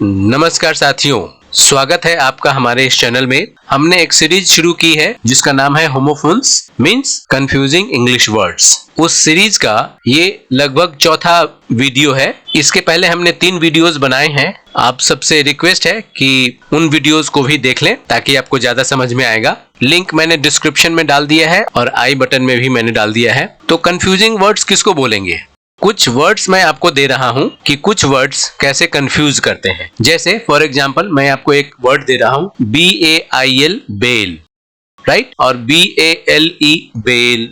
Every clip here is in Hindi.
नमस्कार साथियों, स्वागत है आपका हमारे इस चैनल में। हमने एक सीरीज शुरू की है जिसका नाम है homophones means confusing English words. उस सीरीज का ये लगभग चौथा वीडियो है। इसके पहले हमने 3 वीडियोस बनाए हैं। आप सबसे रिक्वेस्ट है कि उन वीडियोस को भी देख लें ताकि आपको ज्यादा समझ में आएगा। लिंक मैंने डिस्क्रिप्शन में डाल दिया है और आई बटन में भी मैंने डाल दिया है। तो कंफ्यूजिंग वर्ड्स किसको बोलेंगे? कुछ वर्ड्स मैं आपको दे रहा हूं कि कुछ वर्ड्स कैसे कंफ्यूज करते हैं। जैसे फॉर एग्जांपल मैं आपको एक वर्ड दे रहा हूं BAIL बेल, राइट, और BALE बेल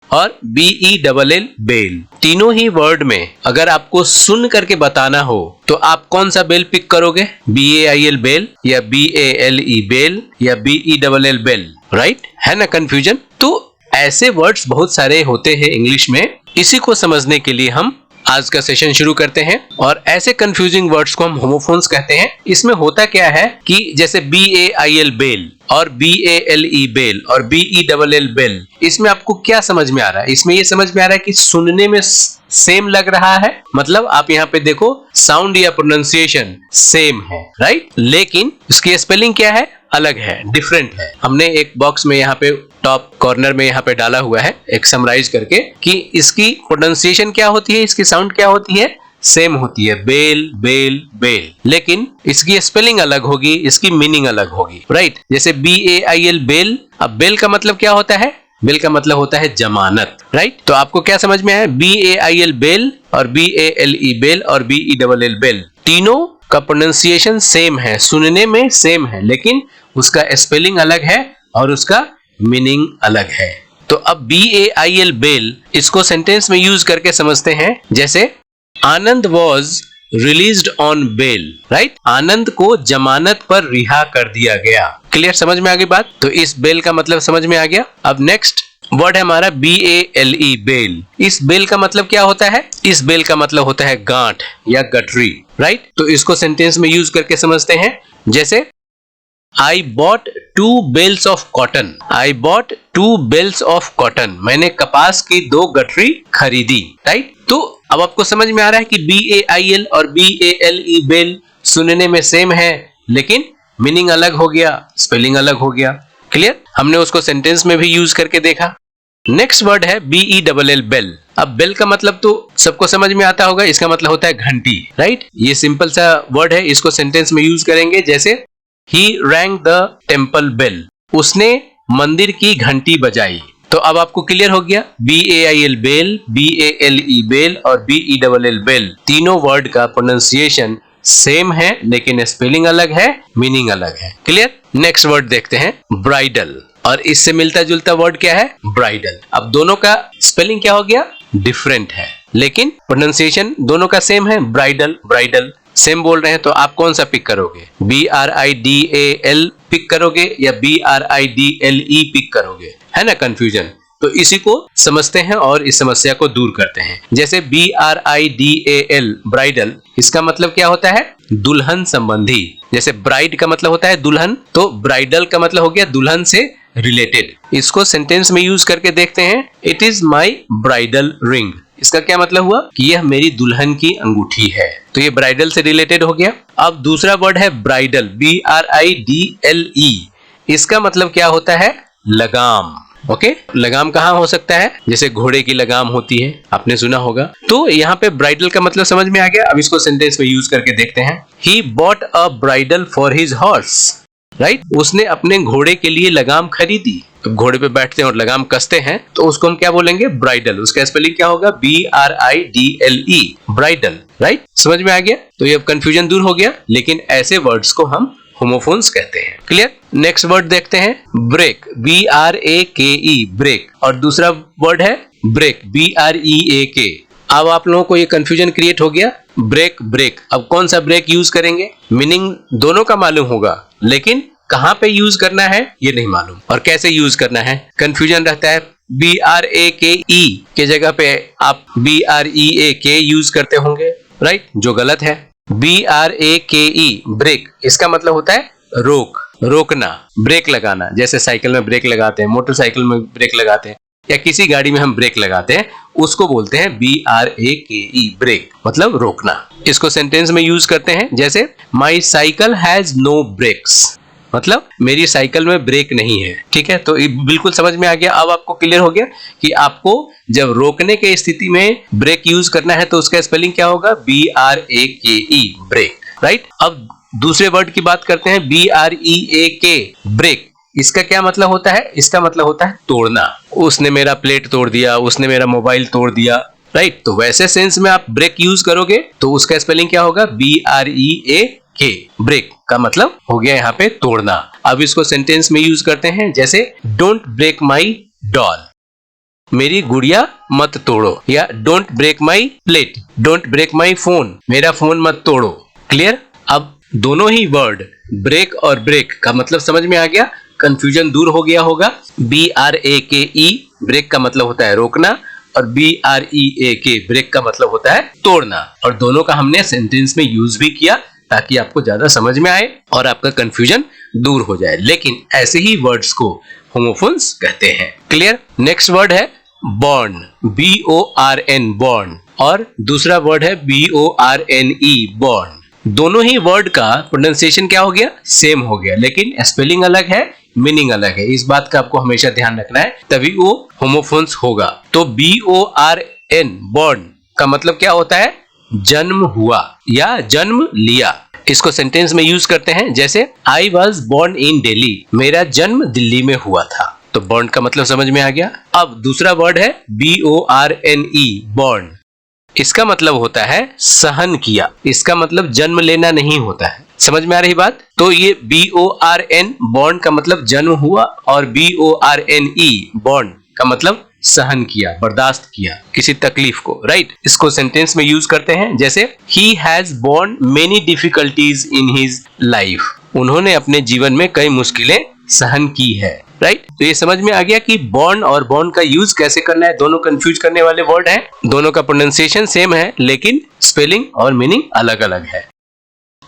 और BELL बेल। तीनों ही वर्ड में अगर आपको सुन करके बताना हो तो आप कौन सा बेल पिक करोगे? BAIL बेल या BALE बेल या BELL बेल, राइट? है ना कंफ्यूजन? तो ऐसे वर्ड्स बहुत सारे होते हैं इंग्लिश में। इसी को समझने के लिए हम आज का सेशन शुरू करते हैं और ऐसे कंफ्यूजिंग वर्ड्स को हम होमोफोन्स कहते हैं। इसमें होता क्या है कि जैसे BAIL बेल और BALE बेल और BELL बेल, इसमें आपको क्या समझ में आ रहा है? इसमें ये समझ में आ रहा है कि सुनने में सेम लग रहा है, मतलब आप यहाँ पे देखो साउंड या प्रोनाउंसिएशन सेम है, राइट, लेकिन उसकी स्पेलिंग क्या है? अलग है, डिफरेंट है। हमने एक बॉक्स में यहाँ पे टॉप कॉर्नर में यहाँ पे डाला हुआ है एक समराइज करके कि इसकी प्रोनाउंसिएशन क्या होती है, इसकी साउंड क्या होती है, सेम होती है, बेल बेल बेल, लेकिन इसकी स्पेलिंग अलग होगी, इसकी मीनिंग अलग होगी, राइट। जैसे BAIL बेल, अब बेल का मतलब क्या होता है? बेल का मतलब होता है जमानत, राइट। तो आपको क्या समझ में आया? BAIL बेल और BALE बेल और BELL बेल, तीनों का प्रोनाउंसिएशन सेम है, सुनने में सेम है, लेकिन उसका स्पेलिंग अलग है और उसका मीनिंग अलग है। तो अब BAIL बेल, इसको सेंटेंस में यूज करके समझते हैं। जैसे Anand was released on bail, right, Anand को जमानत पर रिहा कर दिया गया। क्लियर, समझ में आ गई बात? तो इस बेल का मतलब समझ में आ गया। अब नेक्स्ट वर्ड है हमारा BALE बेल। इस बेल का मतलब क्या होता है? इस बेल का मतलब होता है गांठ या गठरी, राइट। तो इसको सेंटेंस में यूज करके समझते हैं। जैसे I bought 2 bales of cotton. I bought 2 bales of cotton. मैंने कपास की 2 गठरी खरीदी, राइट। तो अब आपको समझ में आ रहा है कि BAIL और BALE बेल सुनने में सेम है, लेकिन मीनिंग अलग हो गया, स्पेलिंग अलग हो गया। क्लियर? हमने उसको सेंटेंस में भी यूज करके देखा। नेक्स्ट वर्ड है BELL बेल। अब बेल का मतलब तो सबको समझ में आता होगा, इसका मतलब होता है घंटी, राइट। ये सिंपल सा वर्ड है, इसको सेंटेंस में यूज करेंगे। जैसे He rang the temple bell. उसने मंदिर की घंटी बजाई। तो अब आपको क्लियर हो गया, BAIL बेल, BALE बेल और BELL बेल, तीनों वर्ड का प्रोनाउंसिएशन सेम है, लेकिन स्पेलिंग अलग है, मीनिंग अलग है। क्लियर? नेक्स्ट वर्ड देखते हैं ब्राइडल, और इससे मिलता जुलता वर्ड क्या है? ब्राइडल। अब दोनों का स्पेलिंग क्या हो गया? डिफरेंट है, लेकिन प्रोनाउंसिएशन दोनों का सेम है, ब्राइडल ब्राइडल, सेम बोल रहे हैं। तो आप कौन सा पिक करोगे? BRIDAL पिक करोगे या BRIDLE पिक करोगे? है ना कंफ्यूजन? तो इसी को समझते हैं और इस समस्या को दूर करते हैं। जैसे BRIDAL ब्राइडल, इसका मतलब क्या होता है? दुल्हन संबंधी। जैसे ब्राइड का मतलब होता है दुल्हन, तो ब्राइडल का मतलब हो गया दुल्हन से रिलेटेड। इसको सेंटेंस में यूज करके देखते हैं। It is my bridal ring. इसका क्या मतलब हुआ? कि यह मेरी दुल्हन की अंगूठी है। तो ये ब्राइडल से रिलेटेड हो गया। अब दूसरा वर्ड है ब्राइडल, BRIDLE। इसका मतलब क्या होता है? लगाम। ओके, लगाम कहाँ हो सकता है? जैसे घोड़े की लगाम होती है, आपने सुना होगा। तो यहाँ पे ब्राइडल का मतलब समझ में आ गया। अब इसको सेंटेंस में यूज करके देखते हैं। He bought a bridle for his horse. Right, उसने अपने घोड़े के लिए लगाम खरीदी। तो घोड़े पे बैठते हैं और लगाम कसते हैं, तो उसको हम क्या बोलेंगे? ब्राइडल। उसका स्पेलिंग क्या होगा? BRIDLE bridal, right. समझ में आ गया? तो ये अब कंफ्यूजन दूर हो गया, लेकिन ऐसे वर्ड्स को हम होमोफोन्स कहते हैं। क्लियर? नेक्स्ट वर्ड देखते हैं ब्रेक, BRAKE ब्रेक, और दूसरा वर्ड है ब्रेक, BREAK। अब आप लोगों को ये कंफ्यूजन क्रिएट हो गया, ब्रेक ब्रेक। अब कौन सा ब्रेक यूज करेंगे? मीनिंग दोनों का मालूम होगा, लेकिन कहां पे यूज करना है ये नहीं मालूम, और कैसे यूज करना है कंफ्यूजन रहता है। BRAKE के जगह पे आप BREAK यूज करते होंगे, राइट, जो गलत है। BRAKE ब्रेक, इसका मतलब होता है रोक, रोकना, ब्रेक लगाना। जैसे साइकिल में ब्रेक लगाते हैं, मोटरसाइकिल में ब्रेक लगाते हैं, या किसी गाड़ी में हम ब्रेक लगाते हैं उसको बोलते हैं BRAKE, ब्रेक मतलब रोकना। इसको सेंटेंस में यूज करते हैं जैसे my cycle has no brakes, मतलब मेरी साइकिल में ब्रेक नहीं है। ठीक है, तो बिल्कुल समझ में आ गया। अब आपको क्लियर हो गया कि आपको जब रोकने के स्थिति में ब्रेक यूज करना है तो उसका स्पेलिंग क्या होगा, BRAKE, ब्रेक। राइट, अब दूसरे वर्ड की बात करते हैं, BREAK, ब्रेक। इसका क्या मतलब होता है, इसका मतलब होता है तोड़ना। उसने मेरा प्लेट तोड़ दिया, उसने मेरा मोबाइल तोड़ दिया। राइट, तो वैसे सेंस में आप ब्रेक यूज करोगे तो उसका स्पेलिंग क्या होगा, BREAK, ब्रेक का मतलब हो गया यहाँ पे तोड़ना। अब इसको सेंटेंस में यूज करते हैं जैसे डोंट ब्रेक माई डॉल, मेरी गुड़िया मत तोड़ो, या don't break my plate, don't break my phone, मेरा फोन मत तोड़ो। क्लियर। अब दोनों ही वर्ड ब्रेक और ब्रेक का मतलब समझ में आ गया, कंफ्यूजन दूर हो गया होगा। BRAKE, ब्रेक का मतलब होता है रोकना, और BREAK, ब्रेक का मतलब होता है तोड़ना। और दोनों का हमने सेंटेंस में यूज भी किया ताकि आपको ज्यादा समझ में आए और आपका कंफ्यूजन दूर हो जाए। लेकिन ऐसे ही वर्ड्स को होमोफोन्स कहते हैं। क्लियर। नेक्स्ट वर्ड है बॉर्न, BORN, बॉर्न, और दूसरा वर्ड है BORNE, बॉर्न। दोनों ही वर्ड का प्रोनाउंसिएशन क्या हो गया, सेम हो गया, लेकिन स्पेलिंग अलग है, मीनिंग अलग है। इस बात का आपको हमेशा ध्यान रखना है, तभी वो होमोफोन्स होगा। तो BORN, बॉर्न का मतलब क्या होता है, जन्म हुआ या जन्म लिया। इसको सेंटेंस में यूज करते हैं जैसे I was born in Delhi, मेरा जन्म दिल्ली में हुआ था। तो बॉर्न का मतलब समझ में आ गया। अब दूसरा वर्ड है BORNE, बॉर्न। इसका मतलब होता है सहन किया, इसका मतलब जन्म लेना नहीं होता है। समझ में आ रही बात। तो ये BORN, बॉर्न का मतलब जन्म हुआ, और BORNE, बॉर्न का मतलब सहन किया, बर्दाश्त किया किसी तकलीफ को। राइट, इसको सेंटेंस में यूज करते हैं जैसे he has borne many difficulties in his life, उन्होंने अपने जीवन में कई मुश्किलें सहन की है। राइट, तो ये समझ में आ गया कि बॉर्न और बॉर्न का यूज कैसे करना है। दोनों कंफ्यूज करने वाले वर्ड हैं, दोनों का प्रोनाउंसिएशन सेम है लेकिन स्पेलिंग और मीनिंग अलग अलग है।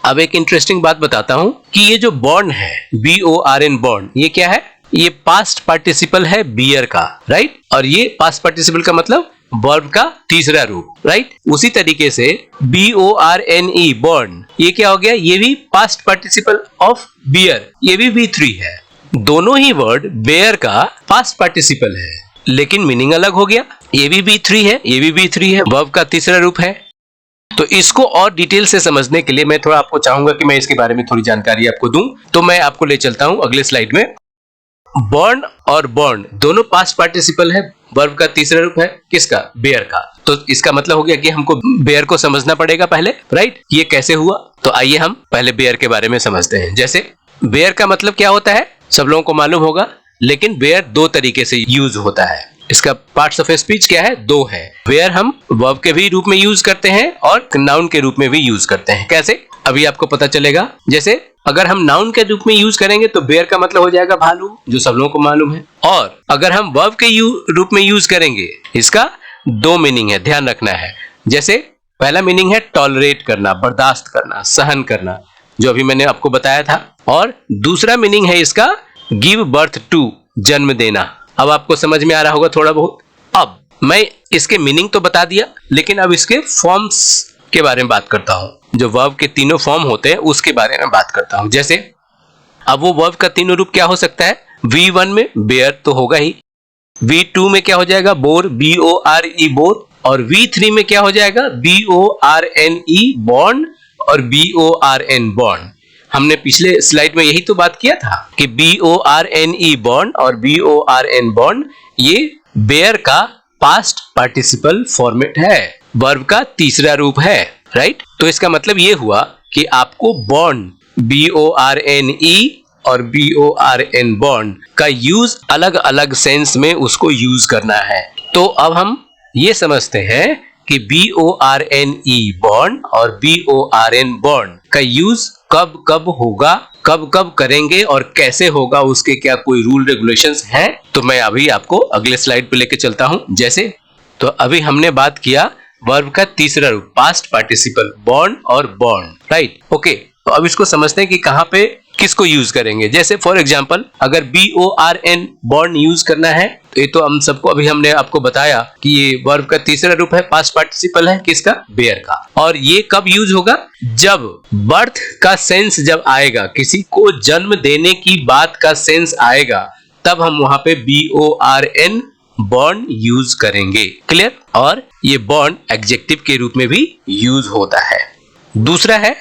अब एक इंटरेस्टिंग बात बताता हूं कि ये जो बॉर्न है, BORN, बॉर्न, ये क्या है, ये पास्ट पार्टिसिपल है बियर का। राइट, और ये पास्ट पार्टिसिपल का मतलब वर्ब का तीसरा रूप। राइट, उसी तरीके से BORNE, बॉर्न, ये क्या हो गया, ये भी पास्ट पार्टिसिपल ऑफ बियर, ये भी V3 है। दोनों ही वर्ड बेयर का पास्ट पार्टिसिपल है लेकिन मीनिंग अलग हो गया। ये भी V3 है, ये भी V3 है, वर्ब का तीसरा रूप है। तो इसको और डिटेल से समझने के लिए मैं थोड़ा आपको चाहूंगा कि मैं इसके बारे में थोड़ी जानकारी आपको दूं। तो मैं आपको ले चलता हूं अगले स्लाइड में। बॉर्न और बॉर्न दोनों पास्ट पार्टिसिपल है, वर्ब का तीसरा रूप है किसका, बेयर का। तो इसका मतलब हो गया कि हमको बेयर को समझना पड़ेगा पहले। राइट, ये कैसे हुआ, तो आइए हम पहले बेयर के बारे में समझते हैं। जैसे बेयर का मतलब क्या होता है सब लोगों को मालूम होगा, लेकिन बेयर दो तरीके से यूज होता है। इसका पार्ट्स ऑफ स्पीच क्या है, दो है। बेयर हम वर्ब के भी रूप में यूज करते हैं और नाउन के रूप में भी यूज करते हैं। कैसे, अभी आपको पता चलेगा। जैसे अगर हम नाउन के रूप में यूज करेंगे तो बेयर का मतलब हो जाएगा भालू, जो सब लोगों को मालूम है। और अगर हम वर्ब के रूप में यूज करेंगे, इसका दो मीनिंग है, ध्यान रखना है। जैसे पहला मीनिंग है टॉलरेट करना, बर्दाश्त करना, सहन करना, जो अभी मैंने आपको बताया था। और दूसरा मीनिंग है इसका गिव बर्थ टू, जन्म देना। अब आपको समझ में आ रहा होगा थोड़ा बहुत। अब मैं इसके मीनिंग तो बता दिया, लेकिन अब इसके फॉर्म्स के बारे में बात करता हूं। जो वर्ब के तीनों फॉर्म होते हैं उसके बारे में बात करता हूं। जैसे अब वो वर्ब का तीनों रूप क्या हो सकता है, V1 में बेयर तो होगा ही, V2 में क्या हो जाएगा, बोर, BORE, बोर, और V3 में क्या हो जाएगा, BORNE, बॉर्न, और BORN, बॉर्न। हमने पिछले स्लाइड में यही तो बात किया था कि BORNE, बॉर्न, और BORN, बॉर्न, ये बेयर का पास्ट पार्टिसिपल फॉर्मेट है, वर्ब का तीसरा रूप है। राइट, तो इसका मतलब ये हुआ कि आपको बॉर्न, BORNE और BORN, बॉर्न का यूज अलग अलग सेंस में उसको यूज करना है। तो अब हम ये समझते हैं कि BORNE, बॉर्न, और BORN, बॉर्न का यूज कब कब होगा, कब कब करेंगे और कैसे होगा, उसके क्या कोई रूल रेगुलेशंस हैं। तो मैं अभी आपको अगले स्लाइड पे लेके चलता हूं। जैसे तो अभी हमने बात किया वर्ब का तीसरा रूप, पास्ट पार्टिसिपल, बॉर्न और बॉर्न। Right, okay. तो अब इसको समझते हैं कि कहाँ पे किसको यूज करेंगे। जैसे फॉर एग्जांपल अगर BORN बॉर्न यूज करना है तो ये तो हम सबको अभी हमने आपको बताया कि ये वर्ब का तीसरा रूप है, पास्ट पार्टिसिपल है किसका, बेयर का। और ये कब यूज होगा, जब बर्थ का सेंस जब आएगा, किसी को जन्म देने की बात का सेंस आएगा, तब हम वहां पे BORN बॉर्न यूज करेंगे। क्लियर। और ये बॉर्न एडजेक्टिव के रूप में भी यूज होता है। दूसरा है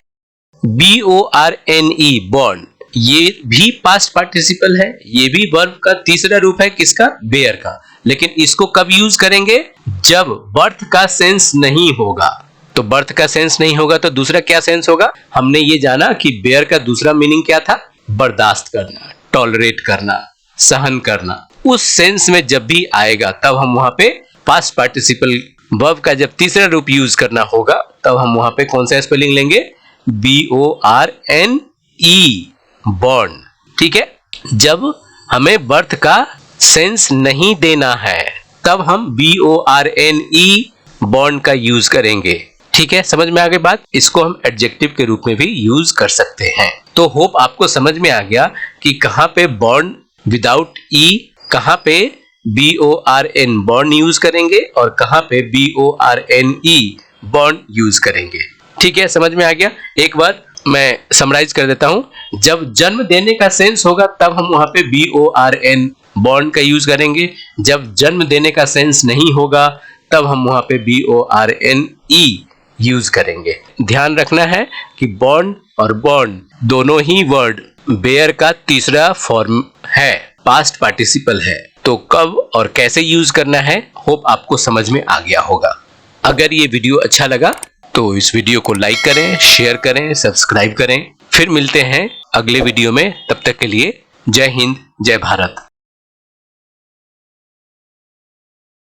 BORNE बॉर्न, ये भी पास्ट पार्टिसिपल है, ये भी वर्ब का तीसरा रूप है किसका, बेयर का। लेकिन इसको कब यूज करेंगे, जब बर्थ का सेंस नहीं होगा। तो बर्थ का सेंस नहीं होगा तो दूसरा क्या सेंस होगा, हमने ये जाना कि बेयर का दूसरा मीनिंग क्या था, बर्दाश्त करना, टॉलरेट करना, सहन करना। उस सेंस में जब भी आएगा तब हम वहां पे पास्ट पार्टिसिपल वर्ब का जब तीसरा रूप यूज करना होगा तब हम वहां पे कौन सा स्पेलिंग लेंगे, BORNE बॉर्न। ठीक है। जब हमें बर्थ का सेंस नहीं देना है तब हम BORNE बॉर्न का यूज करेंगे। ठीक है, समझ में आ गई बात। इसको हम एडजेक्टिव के रूप में भी यूज कर सकते हैं। तो होप आपको समझ में आ गया कि कहां पे बॉर्न विदाउट ई, कहां पे BORN बॉर्न यूज करेंगे और कहां पे BORNE बॉर्न यूज करेंगे। ठीक है, समझ में आ गया। एक बार मैं समराइज कर देता हूं। जब जन्म देने का सेंस होगा तब हम वहां पे BORN बॉर्न का यूज करेंगे। जब जन्म देने का सेंस नहीं होगा तब हम वहां पे BORNE यूज करेंगे। ध्यान रखना है कि बॉर्न और बॉर्न दोनों ही वर्ड बेयर का तीसरा फॉर्म है, पास्ट पार्टिसिपल है। तो कब और कैसे यूज करना है होप आपको समझ में आ गया होगा। अगर ये वीडियो अच्छा लगा तो इस वीडियो को लाइक करें, शेयर करें, सब्सक्राइब करें। फिर मिलते हैं अगले वीडियो में। तब तक के लिए जय हिंद, जय भारत।